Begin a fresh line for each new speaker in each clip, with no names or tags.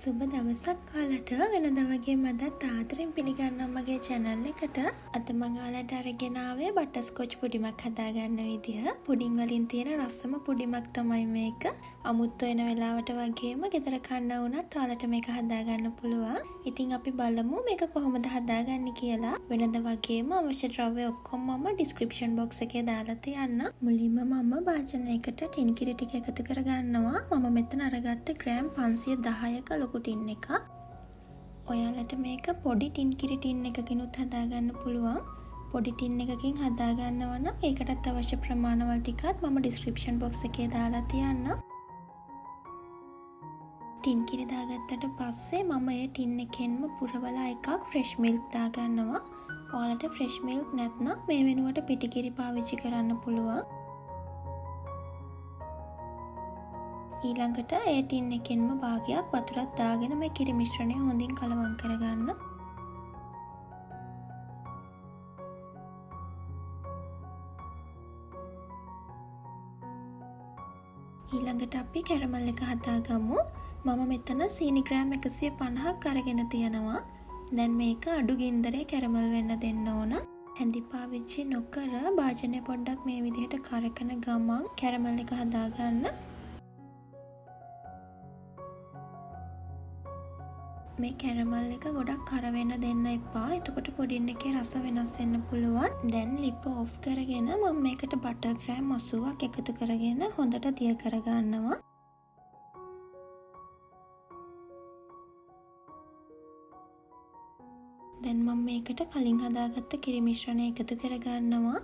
සුබ දවසක් ඔයාලට වෙනදා වගේ මදත් ආදරෙන් පිළිගන්නවා මගේ channel එකට. අද මම ඔයාලට අරගෙන ආවේ බටර්ස්කොච් පුඩිමක් හදාගන්න විදිහ. පුඩින් වලින් තියෙන රසම පුඩිමක් තමයි මේක. අමුත්තු වෙන වෙලාවට වගේම ගෙදර කන්න වුණත් ඔයාලට මේක හදාගන්න පුළුවන්. ඉතින් අපි බලමු මේක කොහොමද හදාගන්නේ කියලා. වෙනදා වගේම අවශ්‍ය ද්‍රව්‍ය ඔක්කොම මම description box එකේ දාලා තියන්න. මුලින්ම මම භාජනයකට ටින් කිරි ටික එකතු කරගන්නවා. මම මෙතන අරගත්තේ ග්‍රෑම් 510ක ලොකු ටින් එකක්. ඔයාලට මේක පොඩි ටින් කිරි ටින් එකකිනුත් හදාගන්න පුළුවන්. පොඩි ටින් එකකින් හදාගන්නවා නම් ඒකටත් අවශ්‍ය ප්‍රමාණවල ටිකත් මම description box එකේ දාලා තියන්නම්. ටින් කිරි දාගත්තට පස්සේ මම ඒ ටින් එකෙන්ම පුරවලා එකක් fresh milk දාගන්නවා. ඔයාලට fresh milk නැත්නම් මේ වෙනුවට පිටි කිරි පාවිච්චි කරන්න පුළුවන්. ඊළඟට ඒ ටින් එකෙන්ම භාගයක් වතුරක් දාගෙන මේ කිරි මිශ්‍රණය හොඳින් කලවම් කරගන්න. ඊළඟට අපි කැරමල් එක හදාගමු. මම මෙතන සීනි ග්‍රෑම් 150ක් අරගෙන තියනවා. දැන් මේක අඩු ගින්දරේ කැරමල් වෙන්න දෙන්න ඕන. හැඳි පාවිච්චි නොකර භාජනය පොඩ්ඩක් මේ විදිහට කරකන ගමන් කැරමල් එක හදාගන්න. මේ කැරමල් එක ගොඩක් කර වෙන්න දෙන්න එපා. එතකොට පුඩින් එකේ රස වෙනස් වෙන්න පුළුවන්. දැන් ලිප ඔෆ් කරගෙන මම මේකට බටර් ග්‍රෑම් 80ක් එකතු කරගෙන හොඳට දිය කරගන්නවා. දැන් මම මේකට කලින් හදාගත්ත කිරි මිශ්‍රණය එකතු කරගන්නවා.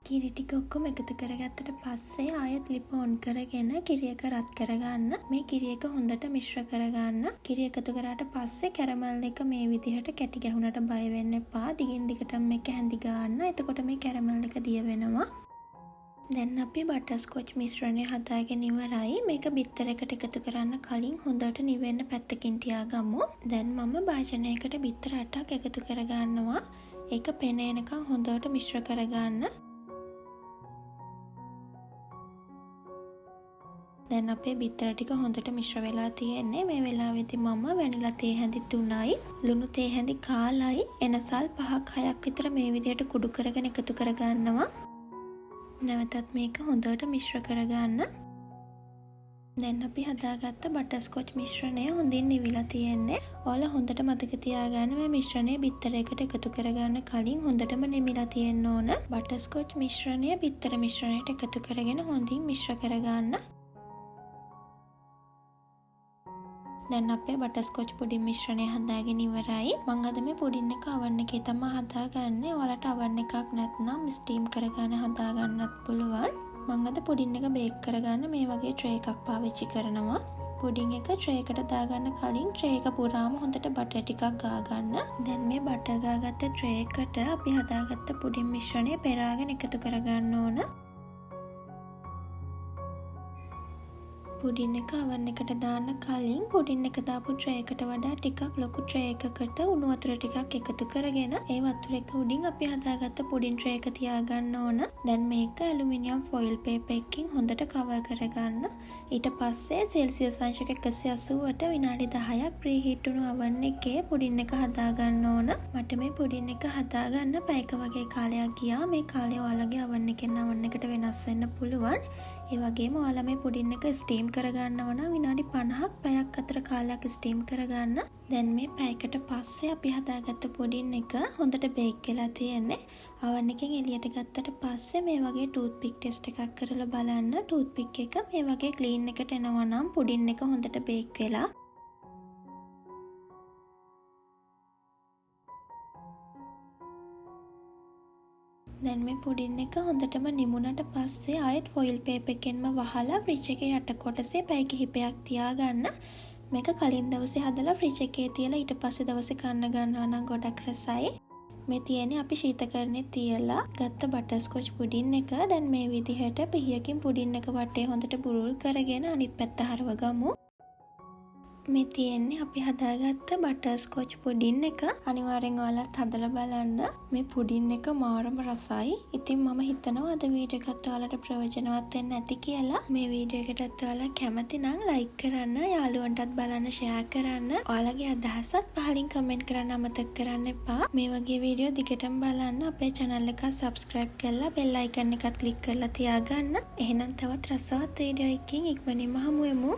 කිරි ටික ඔක්කොම එකතු කරගත්තට පස්සේ ආයෙත් ලිප ඔන් කරගෙන කිරි එක රත් කරගන්න. මේ කිරි එක හොඳට මිශ්‍ර කරගන්න. කිරි එකතු කරාට පස්සේ කැරමල් එක මේ විදිහට කැටි ගැහුනට බය වෙන්න එපා. දිගින් දිගටම මේක හැඳි ගන්න. එතකොට මේ කැරමල් එක දිය වෙනවා. දැන් අපි බටර්ස්කොච් මිශ්‍රණය හදාගෙන ඉවරයි. මේක බිත්තරයකට එකතු කරන්න කලින් හොඳට නිවෙන්න පැත්තකින් තියාගමු. දැන් මම භාජනයකට බිත්තර 8ක් එකතු කරගන්නවා. ඒක පෙන එනකන් හොඳට මිශ්‍ර කරගන්න. දැන් අපේ බිත්තර ටික හොඳට මිශ්‍ර වෙලා තියෙන්නේ. මේ වෙලාවේදී මම වැනිලා තේ හැඳි 3යි, ලුණු තේ හැඳි කාලයි, එනසල් 5ක් 6ක් විතර මේ විදිහට කුඩු කරගෙන එකතු කරගන්නවා. නැවතත් මේක හොඳට මිශ්‍ර කරගන්න. දැන් අපි හදාගත්ත බටර්ස්කොච් මිශ්‍රණය හොඳින් නිවිලා තියෙන්නේ. ඔයාලා හොඳට මතක තියාගන්න මේ මිශ්‍රණය බිත්තරයකට එකතු කරගන්න කලින් හොඳටම නිමිලා තියෙන්න ඕන. බටර්ස්කොච් මිශ්‍රණය බිත්තර මිශ්‍රණයට එකතු කරගෙන හොඳින් මිශ්‍ර කරගන්න. දැන් අපේ බටර්ස්කොච් පුඩින් මිශ්‍රණය හදාගෙන ඉවරයි. මම අද මේ පුඩින් එක oven එකේ තමයි හදාගන්නේ. ඔයාලට oven එකක් නැත්නම් ස්ටීම් කරගෙන හදාගන්නත් පුළුවන්. මම අද පුඩින් එක බේක් කරගන්න මේ වගේ ට්‍රේ එකක් පාවිච්චි කරනවා. පුඩින් එක ට්‍රේ එකට දාගන්න කලින් ට්‍රේ එක පුරාම හොඳට බටර් ටිකක් ගා ගන්න. දැන් මේ බටර් ගාගත්ත ට්‍රේ එකට අපි හදාගත්ත පුඩින් මිශ්‍රණය පෙරාගෙන එකතු කරගන්න ඕන. පුඩින් එක oven එකට දාන්න කලින් පුඩින් එක දාපු ට්‍රේ එකට වඩා ටිකක් ලොකු ට්‍රේ එකකට උණු වතුර ටිකක් එකතු කරගෙන ඒ වතුර එක උඩින් අපි හදාගත්ත පුඩින් ට්‍රේ එක තියාගන්න ඕන. දැන් මේක ඇලුමිනියම් ෆොයිල් පේපර් එකකින් හොඳට කවර් කරගන්න. ඊට පස්සේ සෙල්සියස් අංශක 180ට විනාඩි 10ක් ප්‍රීහීට් වුණු oven එකේ පුඩින් එක හදාගන්න ඕන. මට මේ පුඩින් එක හදාගන්න පැයක වගේ කාලයක් ගියා. මේ කාලය ඔයාලගේ oven එකෙන් oven එකට වෙනස් වෙන්න පුළුවන්. ඒ වගේම ඔයාලා මේ පුඩින් එක ස්ටීම් කරගන්නව නම් විනාඩි 50ක් පැයක් අතර කාලයක් ස්ටීම් කරගන්න. දැන් මේ පැයකට පස්සේ අපි හදාගත්ත පුඩින් එක හොඳට බේක් වෙලා තියෙන්නේ. oven එකෙන් එළියට ගත්තට පස්සේ මේ වගේ ටූත් පික් ටෙස්ට් එකක් කරලා බලන්න. ටූත් පික් එක මේ වගේ ක්ලීන් එකට එනවා නම් පුඩින් එක හොඳට බේක් වෙලා. දැන් මේ පුඩින් එක හොඳටම නිමුණට පස්සේ ආයෙත් ෆොයිල් පේපර් එකෙන්ම වහලා ෆ්‍රිජ් එකේ යට කොටසේ පැය කිහිපයක් තියාගන්න. මේක කලින් දවසේ හදලා ෆ්‍රිජ් එකේ තියලා ඊට පස්සේ දවසේ කන්න ගන්නවා නම් ගොඩක් රසයි. මේ තියෙන්නේ අපි ශීතකරණේ තියලා ගත්ත බටර්ස්කොච් පුඩින් එක. දැන් මේ විදිහට පිහියකින් පුඩින් එක වටේ හොඳට බුරුල් කරගෙන අනිත් පැත්ත හරව ගමු. මේ තියෙන්නේ අපි හදාගත්ත බටර් ස්කොච් පුඩින් එක. අනිවාර්යෙන් ඔයාලත් හදලා බලන්න. මේ පුඩින් එක මාරම රසයි. ඉතින් මම හිතනවා අද වීඩියෝ එකත් ඔයාලට ප්‍රයෝජනවත් වෙන්න ඇති කියලා. මේ වීඩියෝ එකටත් ඔයාලා කැමති නම් ලයික් කරන්න, යාළුවන්ටත් බලන්න ෂෙයා කරන්න. ඔයාලගේ අදහසත් පහලින් කමෙන්ට් කරන්න අමතක කරන්න එපා. මේ වගේ වීඩියෝ දිගටම බලන්න අපේ channel එක subscribe කරලා bell icon එකත් click කරලා තියාගන්න. එහෙනම් තවත් රසවත් වීඩියෝ එකකින් ඉක්මනින්ම හමු වෙමු.